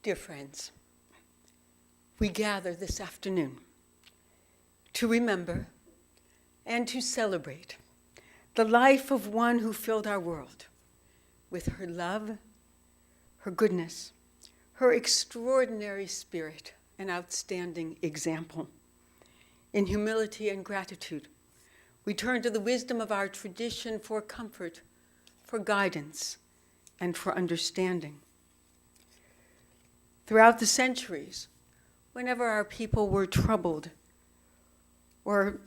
Dear friends, we gather this afternoon to remember and to celebrate the life of one who filled our world with her love, her goodness, her extraordinary spirit, and outstanding example. In humility and gratitude, we turn to the wisdom of our tradition for comfort, for guidance, and for understanding. Throughout the centuries, whenever our people were troubled or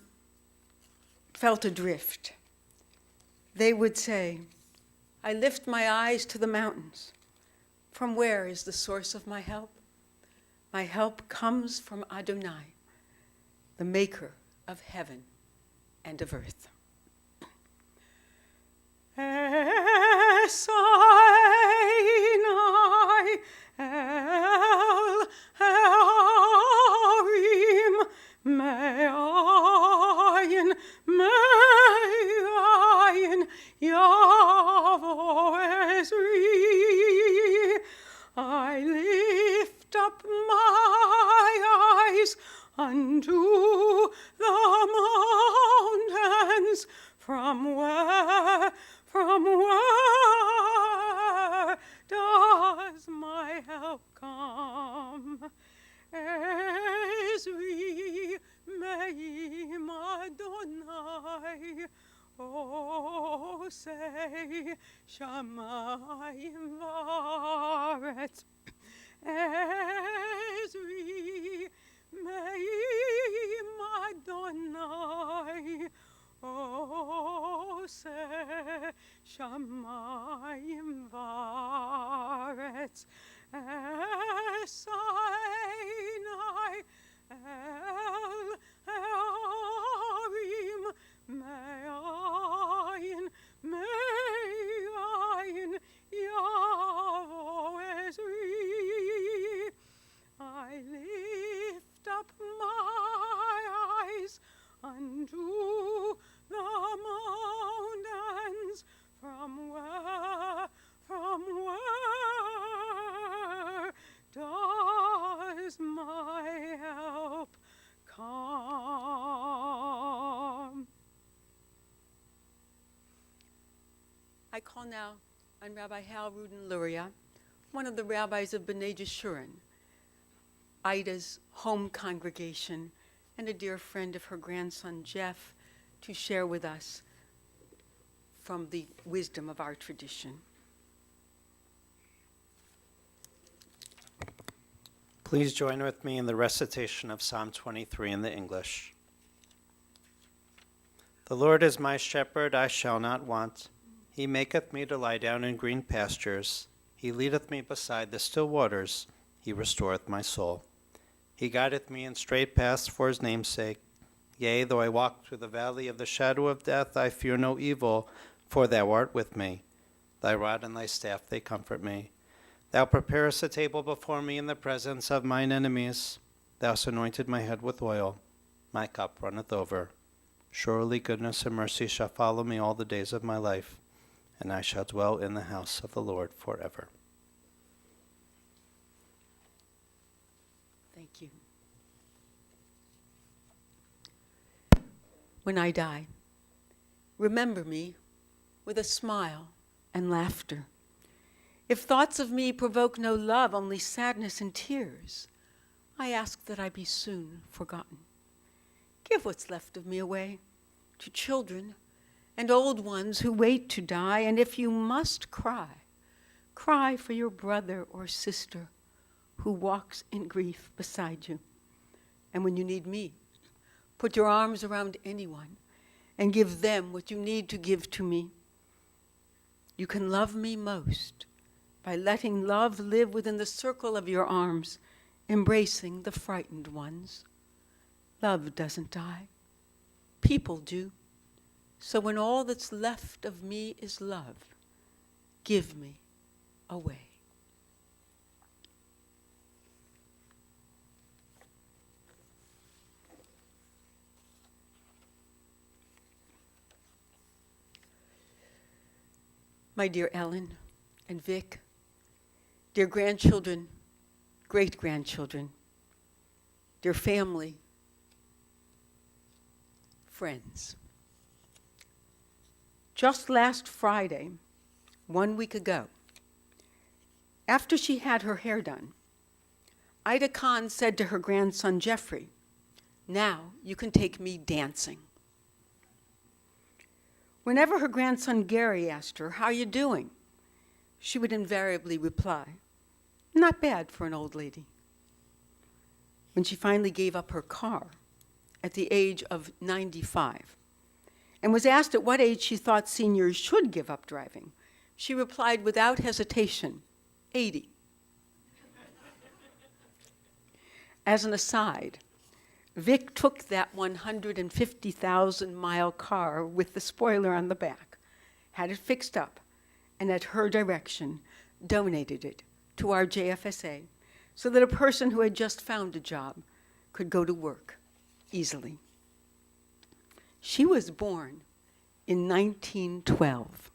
felt adrift, they would say, "I lift my eyes to the mountains. From where is the source of my help? My help comes from Adonai, the maker of heaven and of earth." El Harim Me'ayin Yavo Ezri. I lift up my eyes unto the mountains, from where does my help come? Ezri me'im Adonai, O say shamayim va'aretz. Ezri me'im Adonai, O say shamayim va'aretz. Esainai el Harim me'ayin Yavo Ezri. I lift up my eyes unto the mountains, from where does my help come? I call now on Rabbi Hal Rudin-Luria, one of the rabbis of B'nai Jeshurun, Ida's home congregation, and a dear friend of her grandson Jeff, to share with us from the wisdom of our tradition. Please join with me in the recitation of Psalm 23 in the English. The Lord is my shepherd, I shall not want. He maketh me to lie down in green pastures. He leadeth me beside the still waters. He restoreth my soul. He guideth me in straight paths for his name's sake. Yea, though I walk through the valley of the shadow of death, I fear no evil, for thou art with me. Thy rod and thy staff, they comfort me. Thou preparest a table before me in the presence of mine enemies. Thou hast anointed my head with oil. My cup runneth over. Surely goodness and mercy shall follow me all the days of my life, and I shall dwell in the house of the Lord forever. Thank you. When I die, remember me with a smile and laughter. If thoughts of me provoke no love, only sadness and tears, I ask that I be soon forgotten. Give what's left of me away to children and old ones who wait to die, and if you must cry, cry for your brother or sister who walks in grief beside you. And when you need me, put your arms around anyone and give them what you need to give to me. You can love me most by letting love live within the circle of your arms, embracing the frightened ones. Love doesn't die. People do. So when all that's left of me is love, give me away. My dear Ellen and Vic, dear grandchildren great-grandchildren, dear family, friends. Just last Friday, 1 week ago, after she had her hair done, Ida Kahn said to her grandson Jeffrey, "Now you can take me dancing." Whenever her grandson Gary asked her, "How are you doing?" she would invariably reply, "Not bad for an old lady." When she finally gave up her car at the age of 95 and was asked at what age she thought seniors should give up driving, she replied without hesitation, 80. As an aside, Vic took that 150,000-mile car with the spoiler on the back, had it fixed up, and at her direction, donated it to our JFSA so that a person who had just found a job could go to work easily. She was born in 1912.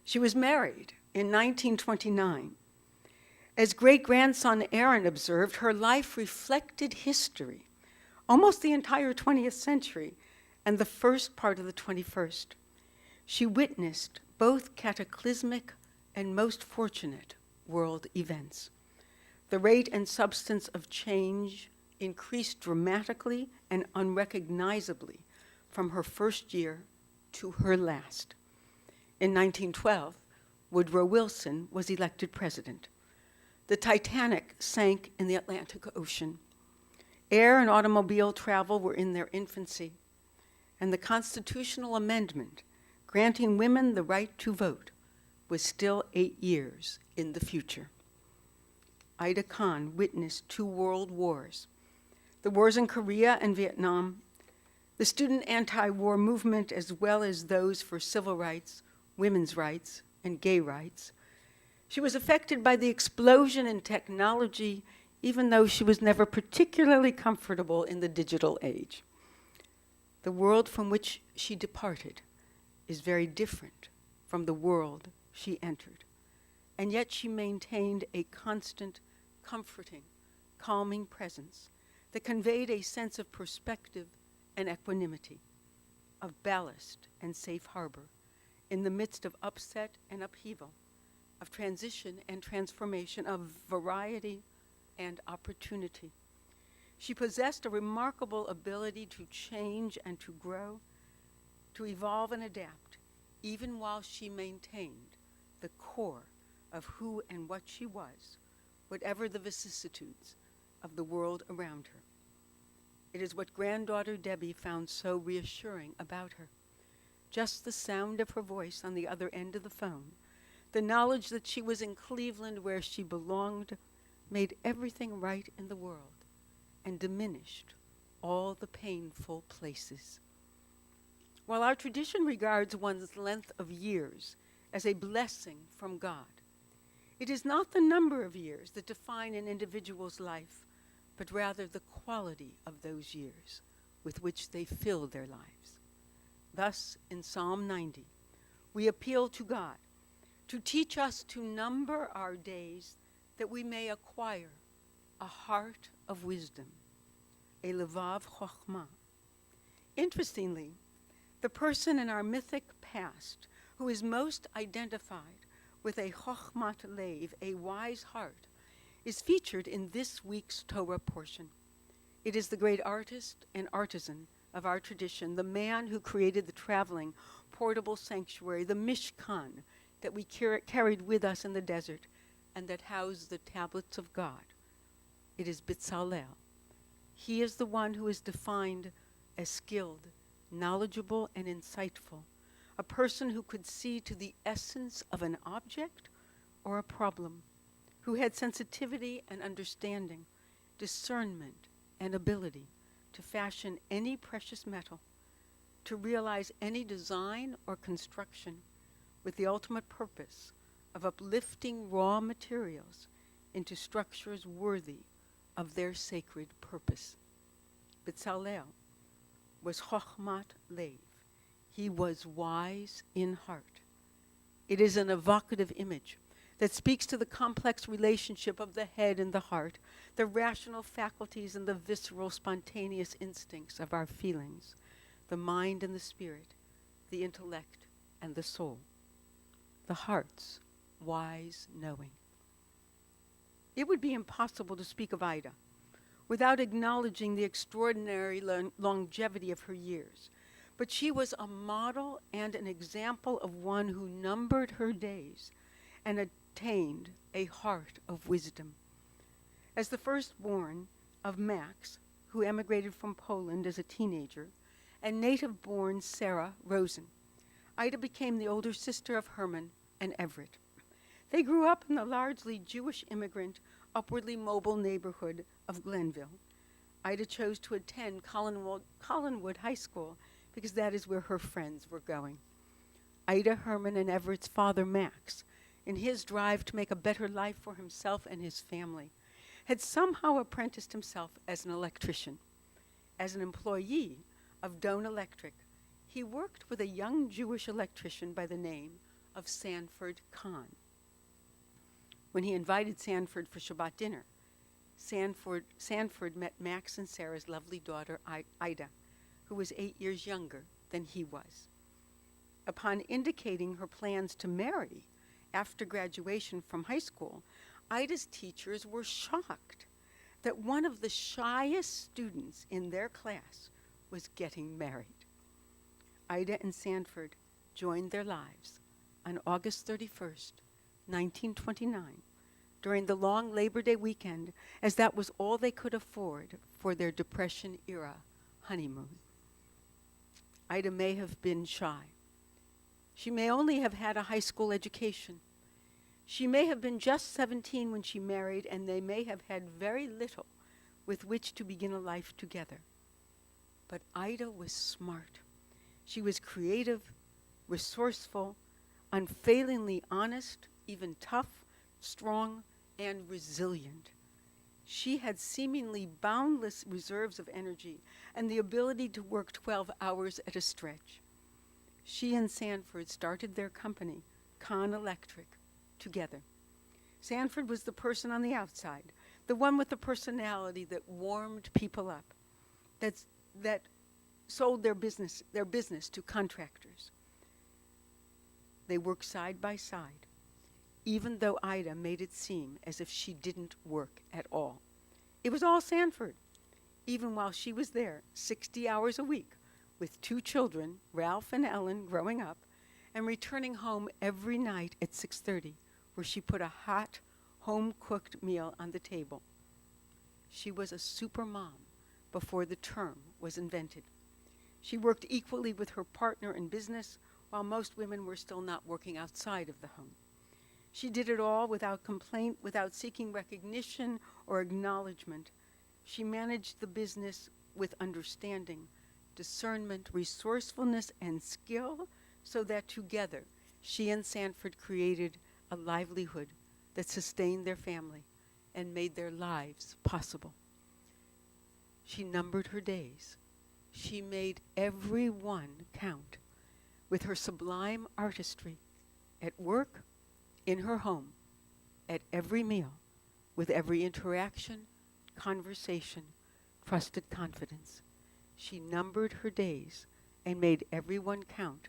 She was married in 1929. As great-grandson Aaron observed, her life reflected history, almost the entire 20th century and the first part of the 21st. She witnessed both cataclysmic and most fortunate world events. The rate and substance of change increased dramatically and unrecognizably from her first year to her last. In 1912, Woodrow Wilson was elected president. The Titanic sank in the Atlantic Ocean. Air and automobile travel were in their infancy, and the constitutional amendment granting women the right to vote was still 8 years in the future. Ida Kahn witnessed 2 world wars, the wars in Korea and Vietnam, the student anti-war movement, as well as those for civil rights, women's rights, and gay rights. She was affected by the explosion in technology, even though she was never particularly comfortable in the digital age. The world from which she departed is very different from the world she entered, and yet she maintained a constant, comforting, calming presence that conveyed a sense of perspective and equanimity, of ballast and safe harbor in the midst of upset and upheaval, of transition and transformation, of variety and opportunity. She possessed a remarkable ability to change and to grow, to evolve and adapt, even while she maintained the core of who and what she was, whatever the vicissitudes of the world around her. It is what granddaughter Debbie found so reassuring about her. Just the sound of her voice on the other end of the phone, the knowledge that she was in Cleveland where she belonged, made everything right in the world and diminished all the painful places. While our tradition regards one's length of years as a blessing from God, it is not the number of years that define an individual's life, but rather the quality of those years with which they fill their lives. Thus, in Psalm 90, we appeal to God to teach us to number our days that we may acquire a heart of wisdom, a levav chokhmah. Interestingly, the person in our mythic past who is most identified with a chokhmat lev, a wise heart, is featured in this week's Torah portion. It is the great artist and artisan of our tradition, the man who created the traveling, portable sanctuary, the Mishkan, that we carried with us in the desert and that housed the tablets of God. It is Bezalel. He is the one who is defined as skilled, knowledgeable, and insightful, a person who could see to the essence of an object or a problem, who had sensitivity and understanding, discernment and ability to fashion any precious metal, to realize any design or construction with the ultimate purpose of uplifting raw materials into structures worthy of their sacred purpose. Bezalel was Chokhmat Lev. He was wise in heart. It is an evocative image that speaks to the complex relationship of the head and the heart, the rational faculties and the visceral, spontaneous instincts of our feelings, the mind and the spirit, the intellect and the soul, the heart's wise knowing. It would be impossible to speak of Ida without acknowledging the extraordinary longevity of her years. But she was a model and an example of one who numbered her days and attained a heart of wisdom. As the firstborn of Max, who emigrated from Poland as a teenager, and native-born Sarah Rosen, Ida became the older sister of Herman and Everett. They grew up in the largely Jewish immigrant, upwardly mobile neighborhood of Glenville. Ida chose to attend Collinwood High School because that is where her friends were going. Ida, Herman, and Everett's father, Max, in his drive to make a better life for himself and his family, had somehow apprenticed himself as an electrician. As an employee of Doane Electric, he worked with a young Jewish electrician by the name of Sanford Kahn. When he invited Sanford for Shabbat dinner, Sanford met Max and Sarah's lovely daughter, Ida, who was 8 years younger than he was. Upon indicating her plans to marry after graduation from high school, Ida's teachers were shocked that one of the shyest students in their class was getting married. Ida and Sanford joined their lives on August 31st, 1929, during the long Labor Day weekend, as that was all they could afford for their Depression-era honeymoon. Ida may have been shy. She may only have had a high school education. She may have been just 17 when she married, and they may have had very little with which to begin a life together. But Ida was smart. She was creative, resourceful, unfailingly honest, even tough, strong, and resilient. She had seemingly boundless reserves of energy and the ability to work 12 hours at a stretch. She and Sanford started their company, Kahn Electric, together. Sanford was the person on the outside, the one with the personality that warmed people up, that sold their business to contractors. They worked side by side, even though Ida made it seem as if she didn't work at all. It was all Sanford, even while she was there 60 hours a week with 2 children, Ralph and Ellen, growing up, and returning home every night at 6:30, where she put a hot, home-cooked meal on the table. She was a super mom before the term was invented. She worked equally with her partner in business, while most women were still not working outside of the home. She did it all without complaint, without seeking recognition or acknowledgement. She managed the business with understanding, discernment, resourcefulness, and skill, so that together she and Sanford created a livelihood that sustained their family and made their lives possible. She numbered her days. She made every one count with her sublime artistry at work, in her home, at every meal, with every interaction, conversation, trusted confidence. She numbered her days and made every one count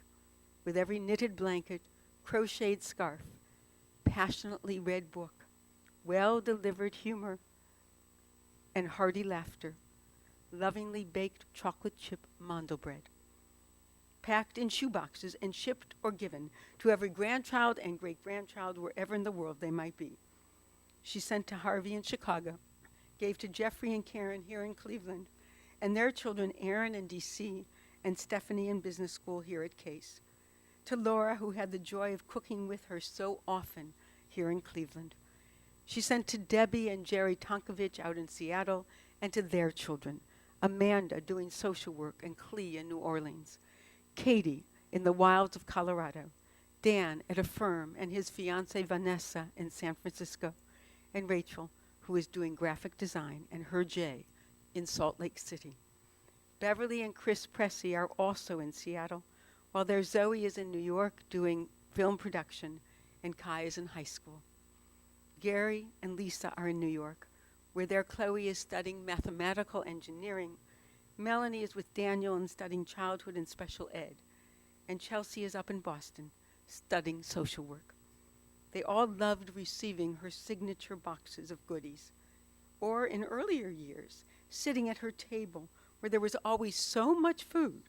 with every knitted blanket, crocheted scarf, passionately read book, well-delivered humor, and hearty laughter, lovingly baked chocolate chip mandel bread, packed in shoeboxes and shipped or given to every grandchild and great-grandchild wherever in the world they might be. She sent to Harvey in Chicago, gave to Jeffrey and Karen here in Cleveland, and their children Aaron in D.C. and Stephanie in business school here at Case, to Laura, who had the joy of cooking with her so often here in Cleveland. She sent to Debbie and Jerry Tonkovich out in Seattle, and to their children, Amanda doing social work, and Clee in New Orleans, Katie in the wilds of Colorado, Dan at a firm and his fiancée Vanessa in San Francisco, and Rachel, who is doing graphic design, and her Jay in Salt Lake City. Beverly and Chris Pressey are also in Seattle, while their Zoe is in New York doing film production, and Kai is in high school. Gary and Lisa are in New York, where their Chloe is studying mathematical engineering. Melanie is with Daniel and studying childhood and special ed. And Chelsea is up in Boston, studying social work. They all loved receiving her signature boxes of goodies, or in earlier years, sitting at her table where there was always so much food.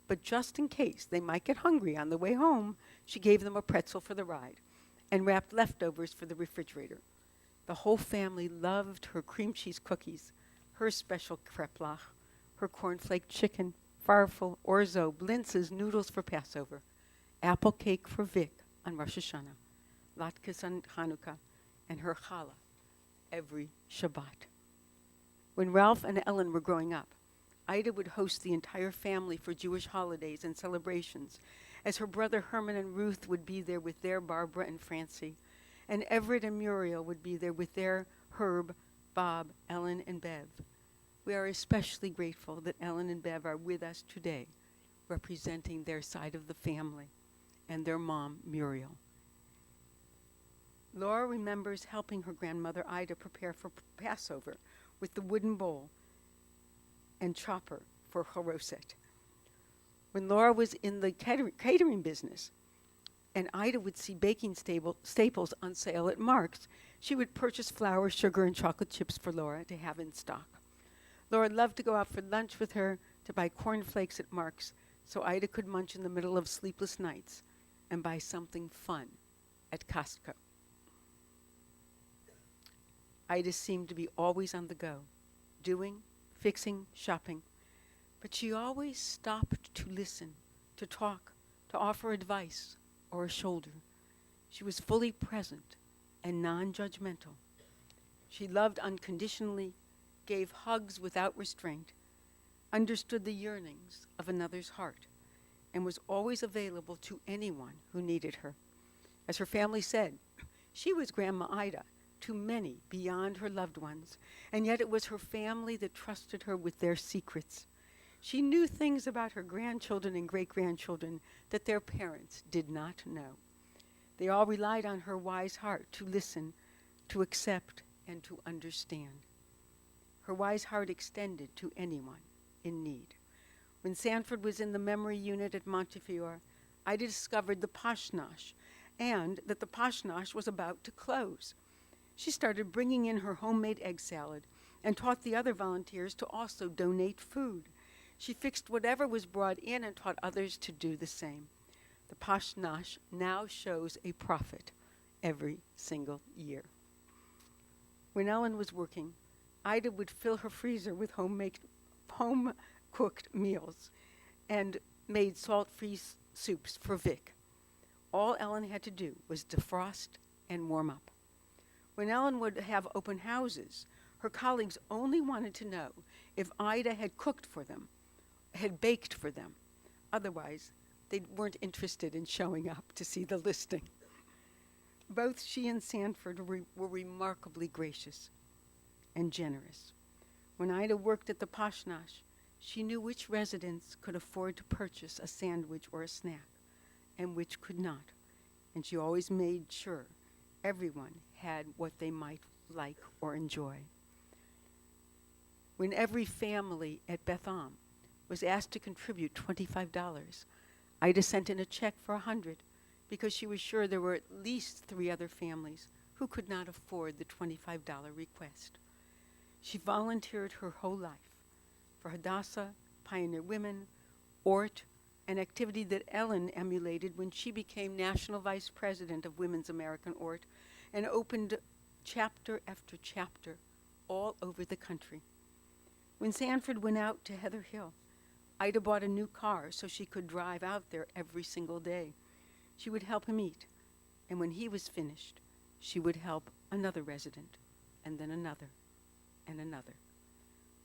But just in case they might get hungry on the way home, she gave them a pretzel for the ride and wrapped leftovers for the refrigerator. The whole family loved her cream cheese cookies, her special kreplach, her cornflake chicken, farfel, orzo, blintzes, noodles for Passover, apple cake for Vic on Rosh Hashanah, latkes on Hanukkah, and her challah every Shabbat. When Ralph and Ellen were growing up, Ida would host the entire family for Jewish holidays and celebrations, as her brother Herman and Ruth would be there with their Barbara and Francie, and Everett and Muriel would be there with their Herb, Bob, Ellen, and Bev. We are especially grateful that Ellen and Bev are with us today, representing their side of the family and their mom, Muriel. Laura remembers helping her grandmother Ida prepare for Passover with the wooden bowl and chopper for Choroset. When Laura was in the catering business and Ida would see baking staples on sale at Mark's, she would purchase flour, sugar, and chocolate chips for Laura to have in stock. Laura loved to go out for lunch with her to buy cornflakes at Mark's so Ida could munch in the middle of sleepless nights and buy something fun at Costco. Ida seemed to be always on the go, doing, fixing, shopping, but she always stopped to listen, to talk, to offer advice or a shoulder. She was fully present and non-judgmental. She loved unconditionally, gave hugs without restraint, understood the yearnings of another's heart, and was always available to anyone who needed her. As her family said, she was Grandma Ida to many beyond her loved ones, and yet it was her family that trusted her with their secrets. She knew things about her grandchildren and great-grandchildren that their parents did not know. They all relied on her wise heart to listen, to accept, and to understand. Her wise heart extended to anyone in need. When Sanford was in the memory unit at Montefiore, I discovered the Pashnash, and that the Pashnash was about to close. She started bringing in her homemade egg salad and taught the other volunteers to also donate food. She fixed whatever was brought in and taught others to do the same. The Pashnash now shows a profit every single year. When Ellen was working, Ida would fill her freezer with home-cooked meals and made salt-free soups for Vic. All Ellen had to do was defrost and warm up. When Ellen would have open houses, her colleagues only wanted to know if Ida had cooked for them, had baked for them. Otherwise, they weren't interested in showing up to see the listing. Both she and Sanford were remarkably gracious and generous. When Ida worked at the Pashnash, she knew which residents could afford to purchase a sandwich or a snack and which could not, and she always made sure everyone had what they might like or enjoy. When every family at Beth Am was asked to contribute $25, Ida sent in a check for $100 because she was sure there were at least 3 other families who could not afford the $25 request. She volunteered her whole life for Hadassah, Pioneer Women, ORT, an activity that Ellen emulated when she became National Vice President of Women's American ORT and opened chapter after chapter all over the country. When Sanford went out to Heather Hill, Ida bought a new car so she could drive out there every single day. She would help him eat, and when he was finished, she would help another resident, and then another, and another.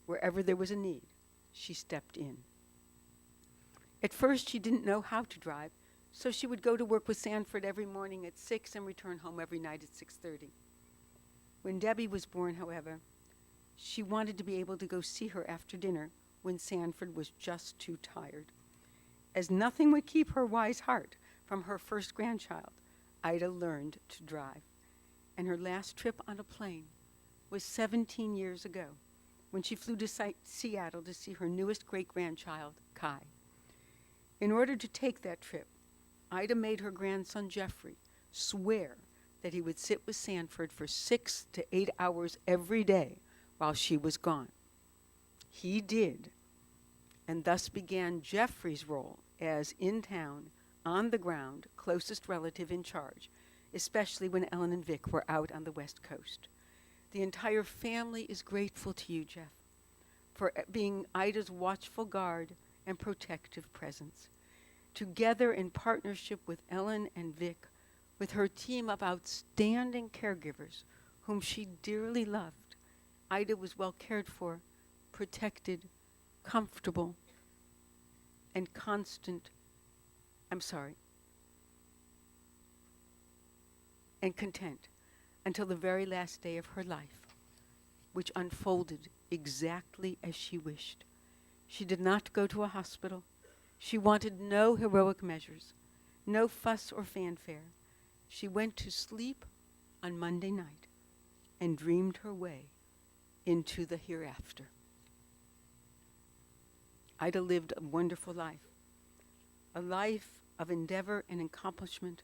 Wherever there was a need, she stepped in. At first, she didn't know how to drive, so she would go to work with Sanford every morning at 6 and return home every night at 6:30. When Debbie was born, however, she wanted to be able to go see her after dinner when Sanford was just too tired. As nothing would keep her wise heart from her first grandchild, Ida learned to drive. and her last trip on a plane was 17 years ago when she flew to Seattle to see her newest great-grandchild, Kai. In order to take that trip, Ida made her grandson Jeffrey swear that he would sit with Sanford for 6 to 8 hours every day while she was gone. He did, and thus began Jeffrey's role as in-town, on-the-ground, closest relative in charge, especially when Ellen and Vic were out on the West Coast. The entire family is grateful to you, Jeff, for being Ida's watchful guard and protective presence. Together in partnership with Ellen and Vic, with her team of outstanding caregivers whom she dearly loved, Ida was well cared for, protected, comfortable, and and content until the very last day of her life, which unfolded exactly as she wished. She did not go to a hospital. She wanted no heroic measures, no fuss or fanfare. She went to sleep on Monday night and dreamed her way into the hereafter. Ida lived a wonderful life, a life of endeavor and accomplishment,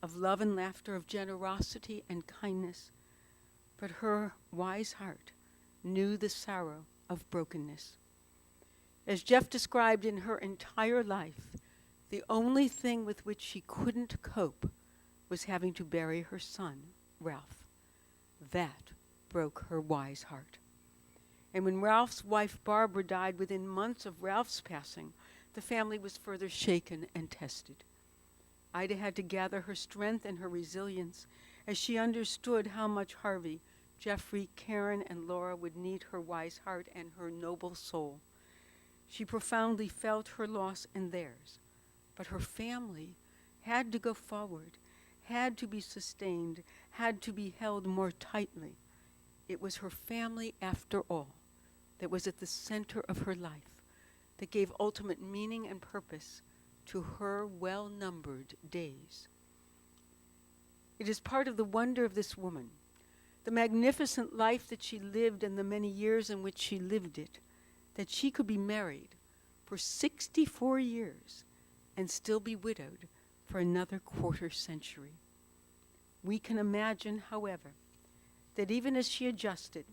of love and laughter, of generosity and kindness. But her wise heart knew the sorrow of brokenness. As Jeff described, in her entire life, the only thing with which she couldn't cope was having to bury her son, Ralph. That broke her wise heart. And when Ralph's wife, Barbara, died within months of Ralph's passing, the family was further shaken and tested. Ida had to gather her strength and her resilience as she understood how much Harvey, Jeffrey, Karen, and Laura would need her wise heart and her noble soul. She profoundly felt her loss and theirs, but her family had to go forward, had to be sustained, had to be held more tightly. It was her family, after all, that was at the center of her life, that gave ultimate meaning and purpose to her well-numbered days. It is part of the wonder of this woman, the magnificent life that she lived and the many years in which she lived it, that she could be married for 64 years and still be widowed for another quarter century. We can imagine, however, that even as she adjusted,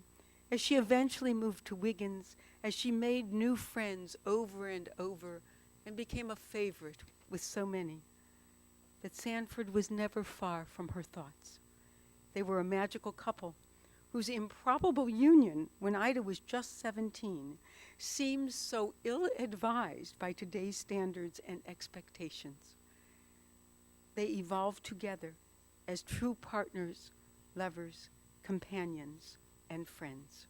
as she eventually moved to Wiggins, as she made new friends over and over and became a favorite with so many, that Sanford was never far from her thoughts. They were a magical couple whose improbable union, when Ida was just 17, seems so ill-advised by today's standards and expectations. They evolved together as true partners, lovers, companions, and friends.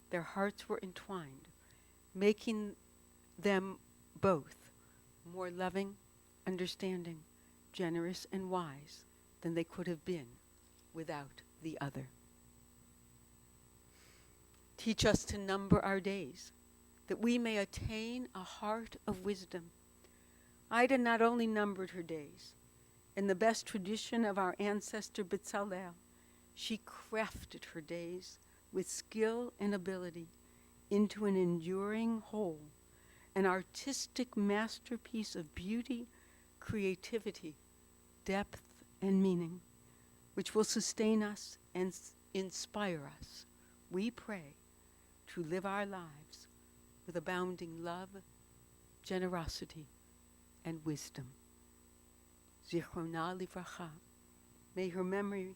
Their hearts were entwined, making them both more loving, understanding, generous, and wise than they could have been without the other. Teach us to number our days, that we may attain a heart of wisdom. Ida not only numbered her days, in the best tradition of our ancestor Bezalel, she crafted her days with skill and ability into an enduring whole, an artistic masterpiece of beauty, creativity, depth, and meaning, which will sustain us and inspire us, we pray, to live our lives with abounding love, generosity, and wisdom. Zichrona livracha. May her memory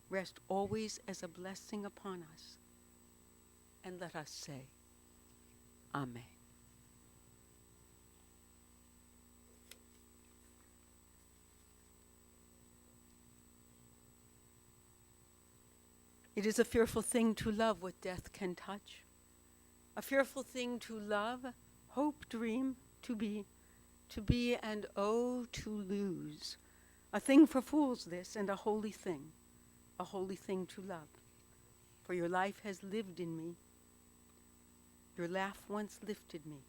rest always as a blessing upon us. And let us say, Amen. It is a fearful thing to love what death can touch. A fearful thing to love, hope, dream, to be and oh, to lose. A thing for fools this, and a holy thing to love. For your life has lived in me. Your laugh once lifted me.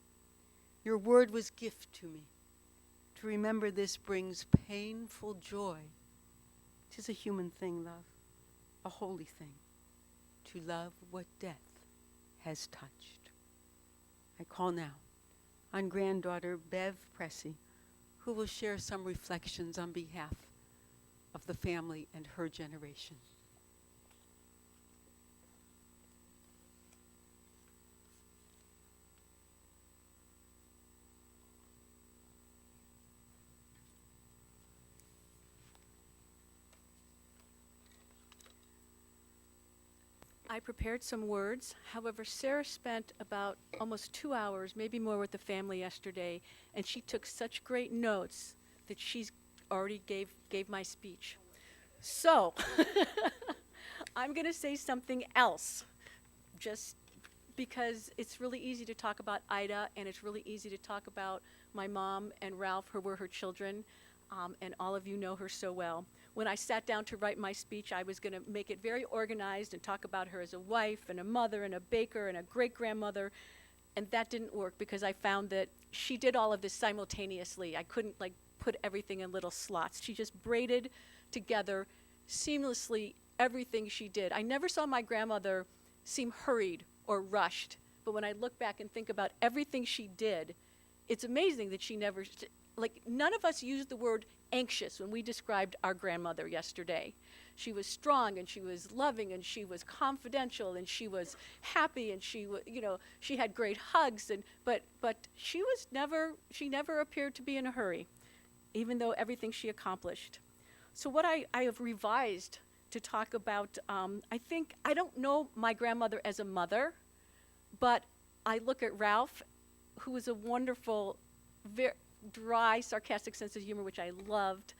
Your word was gift to me. To remember this brings painful joy. 'Tis a human thing, love. a holy thing, to love what death has touched. I call now on granddaughter Bev Pressey, who will share some reflections on behalf of the family and her generation. I prepared some words. However, Sarah spent about almost 2 hours, maybe more, with the family yesterday, and she took such great notes that she's already gave my speech. So, I'm going to say something else, just because it's really easy to talk about Ida, and it's really easy to talk about my mom and Ralph, who were her children, and all of you know her so well. When I sat down to write my speech, I was going to make it very organized and talk about her as a wife and a mother and a baker and a great-grandmother, and that didn't work because I found that she did all of this simultaneously. I couldn't put everything in little slots. She just braided together seamlessly everything she did. I never saw my grandmother seem hurried or rushed, but when I look back and think about everything she did, it's amazing that she never, none of us used the word anxious when we described our grandmother yesterday. She was strong, and she was loving, and she was confidential, and she was happy, and she had great hugs, but she never appeared to be in a hurry, even though everything she accomplished. So what I have revised to talk about, I don't know my grandmother as a mother, but I look at Ralph, who was a wonderful, very dry, sarcastic sense of humor, which I loved.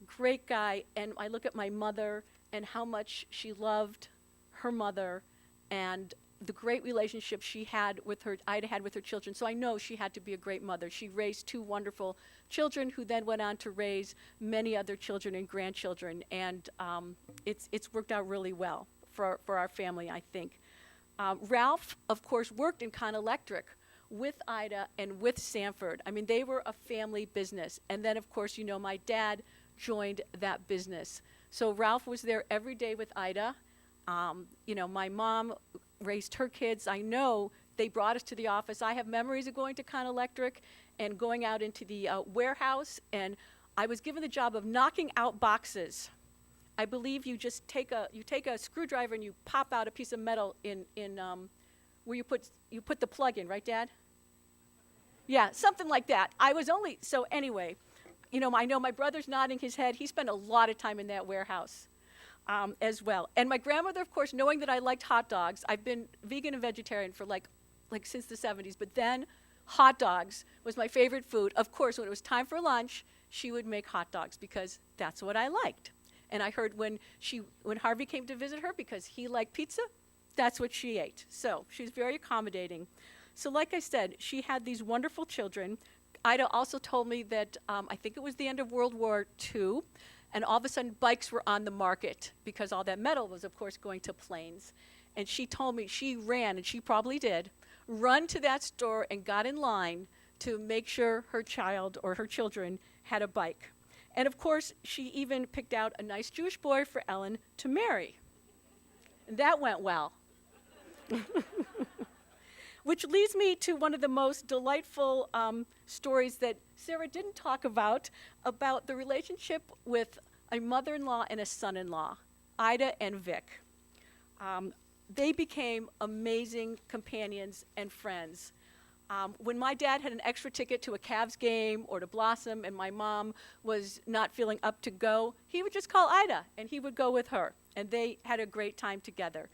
Great guy. And I look at my mother and how much she loved her mother and the great relationship Ida had with her children. So I know she had to be a great mother. She raised 2 wonderful children who then went on to raise many other children and grandchildren. And it's worked out really well for our family, I think. Ralph, of course, worked in Kahn Electric with Ida and with Sanford. I mean, they were a family business. And then, of course, my dad joined that business. So Ralph was there every day with Ida. My mom raised her kids. I know they brought us to the office. I have memories of going to Kahn Electric and going out into the warehouse, and I was given the job of knocking out boxes. I believe you just take a screwdriver and you pop out a piece of metal in where you put the plug in, right, Dad? Yeah, something like that. So anyway, I know my brother's nodding his head. He spent a lot of time in that warehouse as well. And my grandmother, of course, knowing that I liked hot dogs, I've been vegan and vegetarian for like since the 70s, but then hot dogs was my favorite food. Of course, when it was time for lunch, she would make hot dogs because that's what I liked. And I heard when Harvey came to visit her because he liked pizza, that's what she ate. So she's very accommodating. So like I said, she had these wonderful children. Ida also told me that I think it was the end of World War II, and all of a sudden bikes were on the market because all that metal was, of course, going to planes. And she told me she ran, and she probably did, run to that store and got in line to make sure her child or her children had a bike. And of course, she even picked out a nice Jewish boy for Ellen to marry. And that went well. Which leads me to one of the most delightful stories that Sarah didn't talk about the relationship with a mother-in-law and a son-in-law, Ida and Vic. They became amazing companions and friends. When my dad had an extra ticket to a Cavs game or to Blossom and my mom was not feeling up to go, he would just call Ida and he would go with her. And they had a great time together.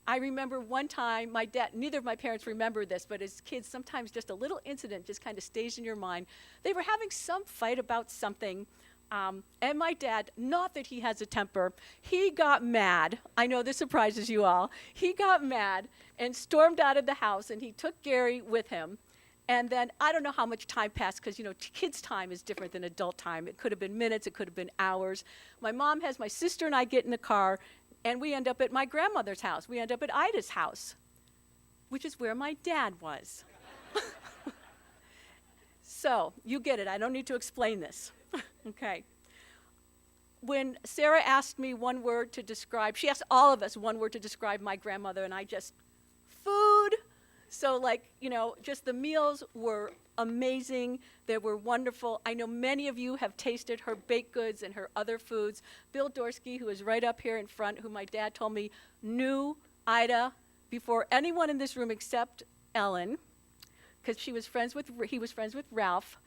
I remember one time, my dad, neither of my parents remember this, but as kids, sometimes just a little incident just kind of stays in your mind. They were having some fight about something, and my dad, not that he has a temper, he got mad. I know this surprises you all. He got mad and stormed out of the house, and he took Gary with him. And then I don't know how much time passed because, kids' time is different than adult time. It could have been minutes. It could have been hours. My mom has my sister and I get in the car, and we end up at my grandmother's house. We end up at Ida's house, which is where my dad was. So you get it. I don't need to explain this. Okay. when Sarah asked me one word to describe, she asked all of us one word to describe my grandmother, and I just, food. So, like, just the meals were amazing. They were wonderful. I know many of you have tasted her baked goods and her other foods. Bill Dorsky, who is right up here in front, who my dad told me knew Ida before anyone in this room except Ellen, because he was friends with Ralph.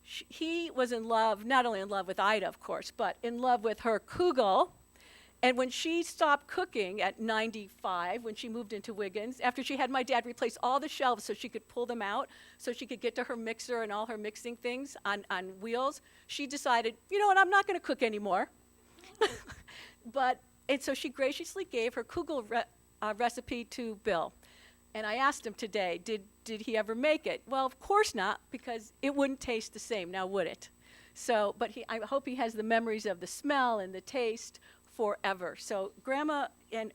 He was in love, not only in love with Ida, of course, but in love with her Kugel. And when she stopped cooking at 95, when she moved into Wiggins, after she had my dad replace all the shelves so she could pull them out, so she could get to her mixer and all her mixing things on wheels, she decided, you know what, I'm not going to cook anymore. And so she graciously gave her Kugel recipe to Bill. And I asked him today, did he ever make it? Well, of course not, because it wouldn't taste the same, now would it? So, but I hope he has the memories of the smell and the taste forever. So Grandma, and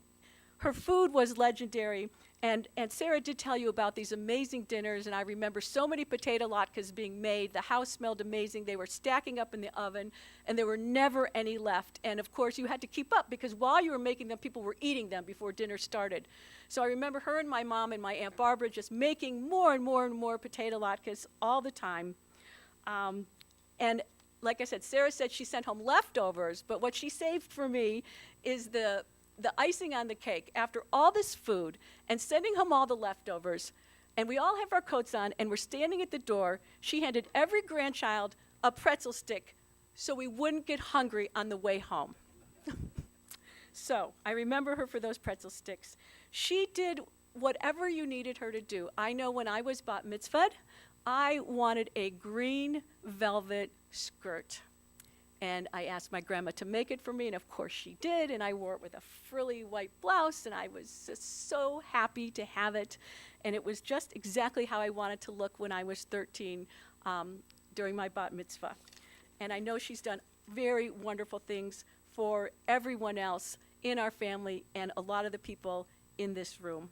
her food was legendary, and Sarah did tell you about these amazing dinners, and I remember so many potato latkes being made. The house smelled amazing. They were stacking up in the oven, and there were never any left. And of course, you had to keep up, because while you were making them, people were eating them before dinner started. So I remember her and my mom and my Aunt Barbara just making more and more and more potato latkes all the time. And like I said, Sarah said she sent home leftovers, but what she saved for me is the icing on the cake. After all this food and sending home all the leftovers, and we all have our coats on, and we're standing at the door, she handed every grandchild a pretzel stick so we wouldn't get hungry on the way home. So I remember her for those pretzel sticks. She did whatever you needed her to do. I know when I was bat mitzvahed, I wanted a green velvet skirt. And I asked my grandma to make it for me, and of course she did, and I wore it with a frilly white blouse, and I was just so happy to have it. And it was just exactly how I wanted to look when I was 13 during my bat mitzvah. And I know she's done very wonderful things for everyone else in our family and a lot of the people in this room.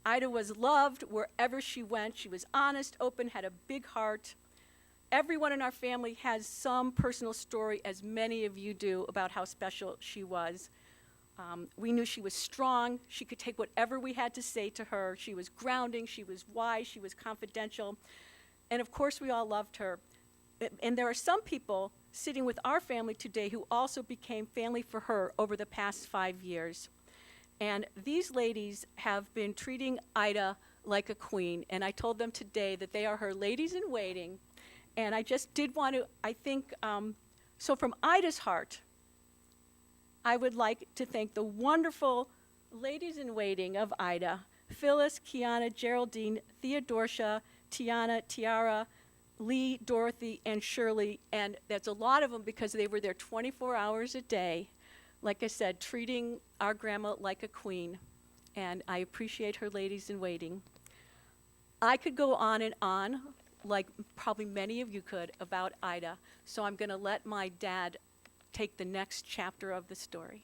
Ida was loved wherever she went. She was honest, open, had a big heart. Everyone in our family has some personal story, as many of you do, about how special she was. We knew she was strong. She could take whatever we had to say to her. She was grounding. She was wise. She was confidential. And of course, we all loved her. And there are some people sitting with our family today who also became family for her over the past 5 years. And these ladies have been treating Ida like a queen. And I told them today that they are her ladies in waiting. And I just did want to, I think, so from Ida's heart, I would like to thank the wonderful ladies in waiting of Ida: Phyllis, Kiana, Geraldine, Theodosia, Tiana, Tiara, Lee, Dorothy, and Shirley. And that's a lot of them because they were there 24 hours a day, like I said, treating our grandma like a queen. And I appreciate her ladies in waiting. I could go on and on, like probably many of you could, about Ida. So I'm going to let my dad take the next chapter of the story.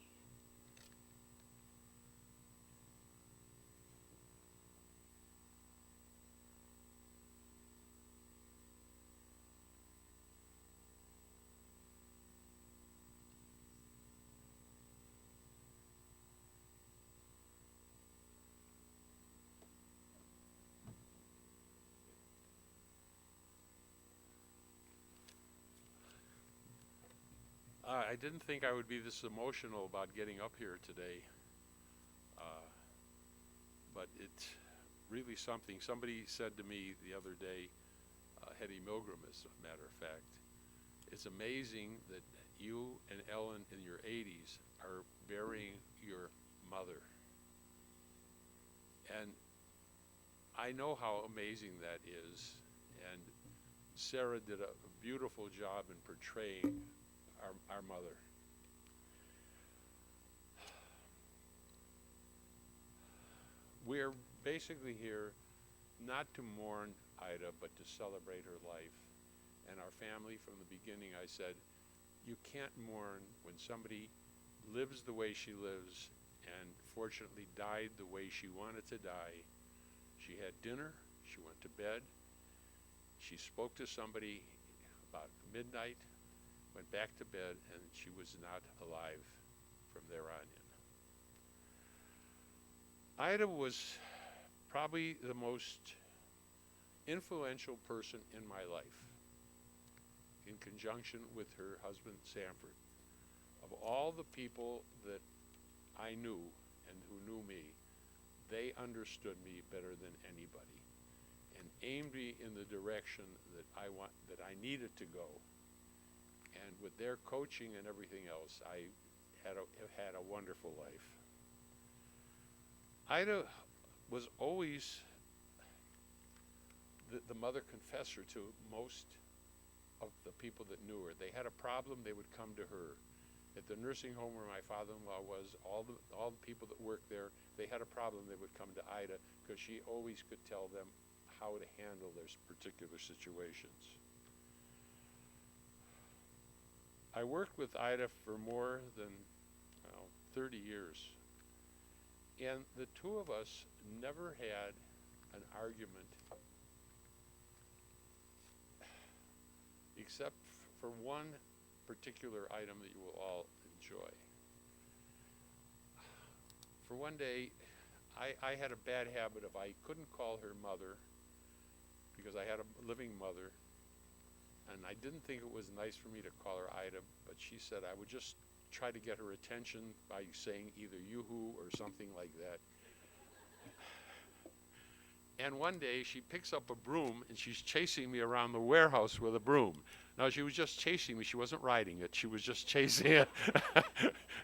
I didn't think I would be this emotional about getting up here today, but it's really something. Somebody said to me the other day, Hetty Milgram, as a matter of fact, it's amazing that you and Ellen in your 80s are burying your mother. And I know how amazing that is, and Sarah did a beautiful job in portraying our mother. We're basically here not to mourn Ida, but to celebrate her life. And our family, from the beginning, I said, you can't mourn when somebody lives the way she lives and fortunately died the way she wanted to die. She had dinner, she went to bed, she spoke to somebody about midnight, went back to bed, and she was not alive from there on in. Ida was probably the most influential person in my life, in conjunction with her husband, Sanford. Of all the people that I knew and who knew me, they understood me better than anybody and aimed me in the direction that I needed to go. And with their coaching and everything else, I have had a wonderful life. Ida was always the mother confessor to most of the people that knew her. They had a problem, they would come to her. At the nursing home where my father-in-law was, all the people that worked there, they had a problem, they would come to Ida because she always could tell them how to handle their particular situations. I worked with Ida for more than 30 years. And the two of us never had an argument except for one particular item that you will all enjoy. For one day, I had a bad habit of I couldn't call her mother because I had a living mother, and I didn't think it was nice for me to call her Ida, but she said I would just try to get her attention by saying either yoo-hoo or something like that. And one day she picks up a broom and she's chasing me around the warehouse with a broom. Now she was just chasing me, she wasn't riding it, she was just chasing it.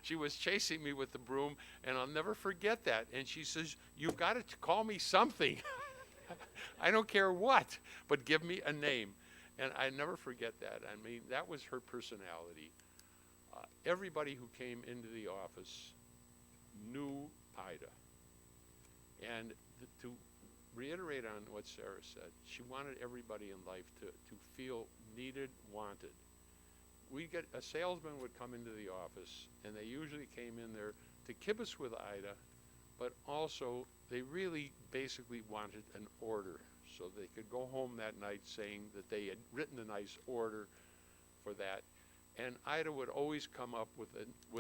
She was chasing me with the broom, and I'll never forget that. And she says, "You've got to call me something. I don't care what, but give me a name." And I never forget that. I mean, that was her personality. Everybody who came into the office knew Ida. And to reiterate on what Sarah said, she wanted everybody in life to feel needed, wanted. A salesman would come into the office, and they usually came in there to kibitz with Ida, but also they really basically wanted an order so they could go home that night saying that they had written a nice order for that. And Ida would always come up with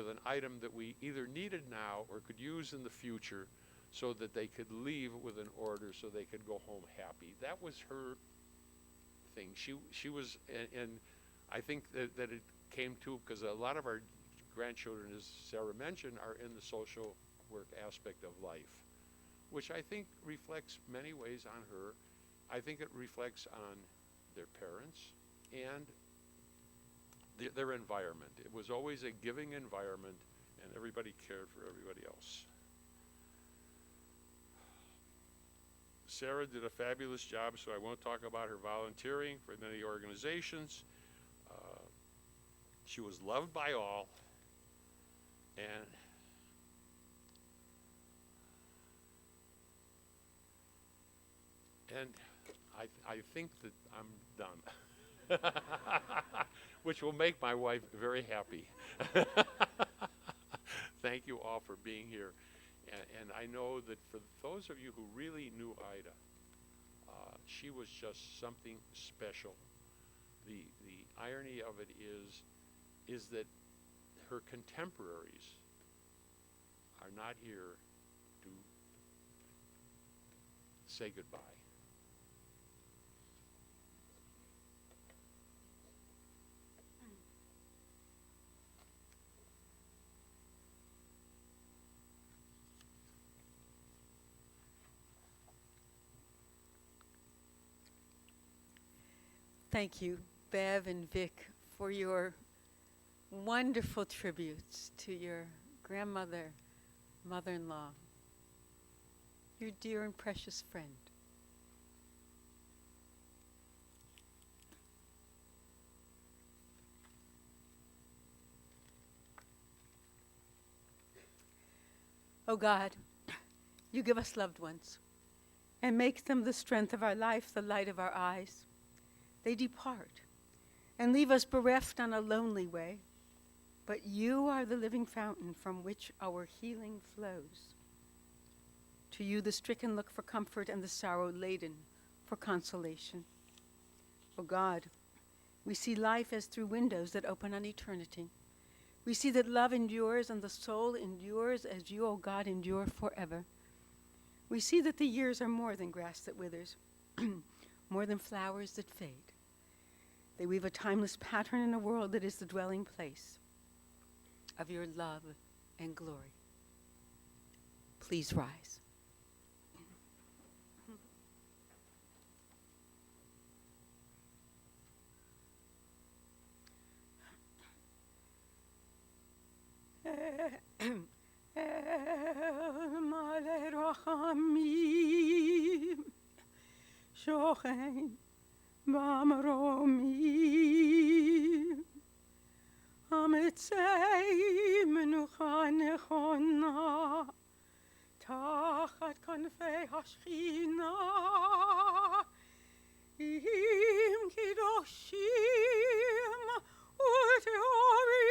an item that we either needed now or could use in the future so that they could leave with an order so they could go home happy. That was her thing. She was, and I think that it came to, because a lot of our grandchildren, as Sarah mentioned, are in the social work aspect of life, which I think reflects many ways on her. I think it reflects on their parents and their environment. It was always a giving environment, and everybody cared for everybody else. Sarah did a fabulous job, so I won't talk about her volunteering for many organizations. She was loved by all, and I think that I'm done, which will make my wife very happy. Thank you all for being here. And I know that for those of you who really knew Ida, she was just something special. The irony of it is that her contemporaries are not here to say goodbye. Thank you, Bev and Vic, for your wonderful tributes to your grandmother, mother-in-law, your dear and precious friend. Oh God, you give us loved ones and make them the strength of our life, the light of our eyes. They depart and leave us bereft on a lonely way, but you are the living fountain from which our healing flows. To you the stricken look for comfort and the sorrow laden for consolation. O God, We see life as through windows that open on eternity. We see that love endures and the soul endures as you, O God, endure forever. We see that the years are more than grass that withers, more than flowers that fade. They weave a timeless pattern in a world that is the dwelling place of your love and glory. Please rise. מלא רחמים, שוכן במרומים, המצא מנוחה נכונה, תחת כנפי השכינה, עם קדושים וטהורים,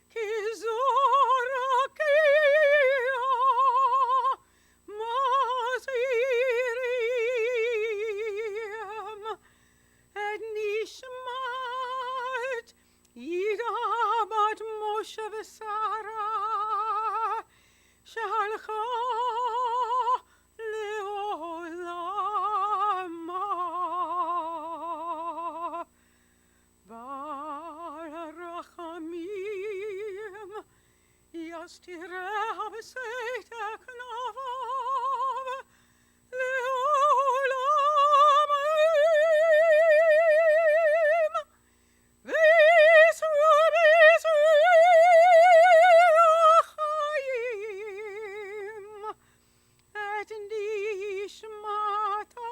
כי זו רקיע מזהירים את נשמת ידה בת משה ושרה שהלכה לעולמה. בעל הרחמים יסתיריה בסתר כנפיו לעולם ויסרו החיים את נשמתה.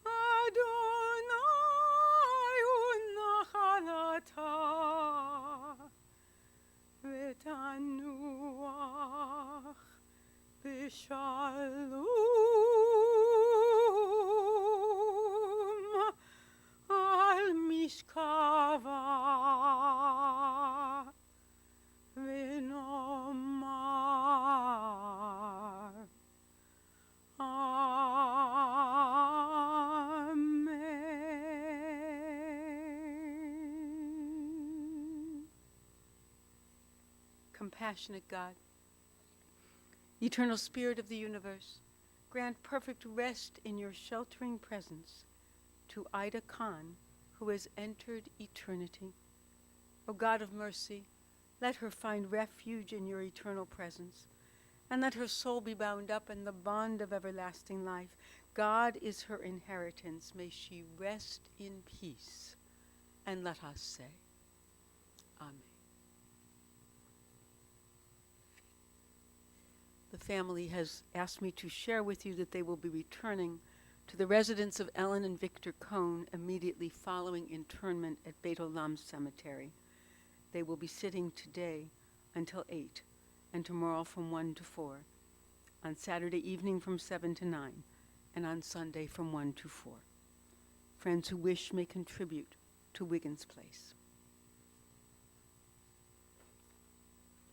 אדוני הוא נחלתה ותנוח בשלום על משכבה ונאמר Amen. Compassionate God, eternal Spirit of the universe, grant perfect rest in your sheltering presence to Ida Kahn, who has entered eternity. O God of mercy, let her find refuge in your eternal presence, and let her soul be bound up in the bond of everlasting life. God is her inheritance. May she rest in peace. And let us say, Amen. The family has asked me to share with you that they will be returning to the residence of Ellen and Victor Cohn immediately following internment at Beit Olam Cemetery. They will be sitting today until 8, and tomorrow from 1 to 4, on Saturday evening from 7 to 9, and on Sunday from 1 to 4. Friends who wish may contribute to Wiggins Place.